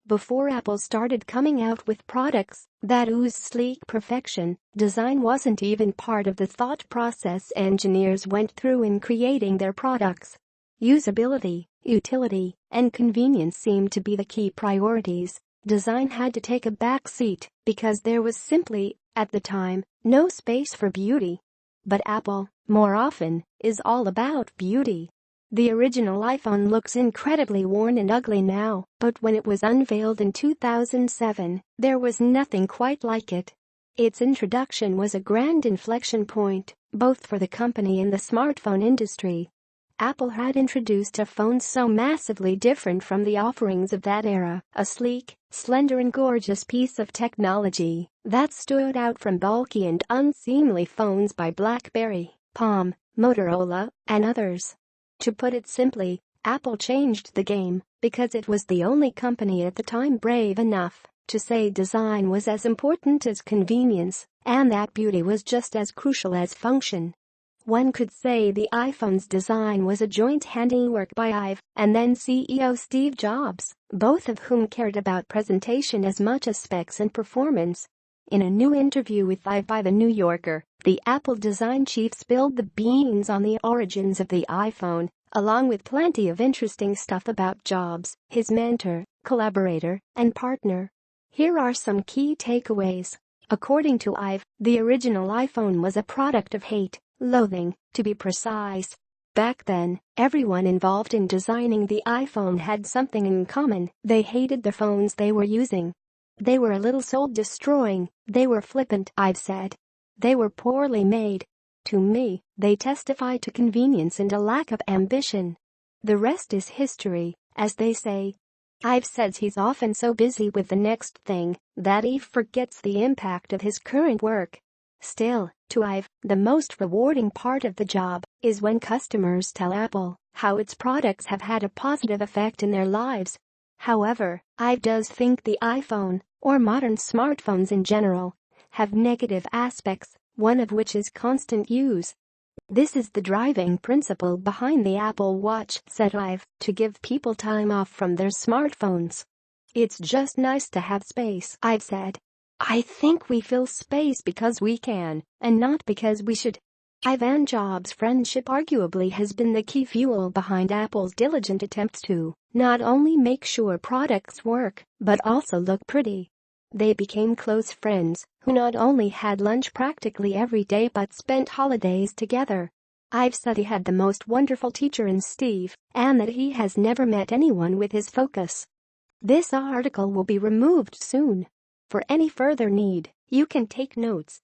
Before Apple started coming out with products that ooze sleek perfection, design wasn't even part of the thought process engineers went through in creating their products. Usability, utility, and convenience seemed to be the key priorities. Design had to take a back seat because there was simply, at the time, no space for beauty. But Apple, more often, is all about beauty. The original iPhone looks incredibly worn and ugly now, but when it was unveiled in 2007, there was nothing quite like it. Its introduction was a grand inflection point, both for the company and the smartphone industry. Apple had introduced a phone so massively different from the offerings of that era, a sleek, slender and gorgeous piece of technology that stood out from bulky and unseemly phones by BlackBerry, Palm, Motorola, and others. To put it simply, Apple changed the game because it was the only company at the time brave enough to say design was as important as convenience and that beauty was just as crucial as function. One could say the iPhone's design was a joint handiwork by Ive and then CEO Steve Jobs, both of whom cared about presentation as much as specs and performance. In a new interview with Ive by The New Yorker, the Apple design chief spilled the beans on the origins of the iPhone, along with plenty of interesting stuff about Jobs, his mentor, collaborator, and partner. Here are some key takeaways. According to Ive, the original iPhone was a product of hate, loathing, to be precise. Back then, everyone involved in designing the iPhone had something in common: they hated the phones they were using. They were a little soul-destroying, they were flippant, Ive said. They were poorly made. To me, they testify to convenience and a lack of ambition. The rest is history, as they say. Ive says he's often so busy with the next thing that he forgets the impact of his current work. Still, to Ive, the most rewarding part of the job is when customers tell Apple how its products have had a positive effect in their lives. However, Ive does think the iPhone, or modern smartphones in general, have negative aspects, one of which is constant use. This is the driving principle behind the Apple Watch, said Ive, to give people time off from their smartphones. It's just nice to have space, Ive said. I think we fill space because we can, and not because we should. Ive and Jobs' friendship arguably has been the key fuel behind Apple's diligent attempts to not only make sure products work, but also look pretty. They became close friends who not only had lunch practically every day but spent holidays together. Ive said he had the most wonderful teacher in Steve, and that he has never met anyone with his focus. This article will be removed soon. For any further need, you can take notes.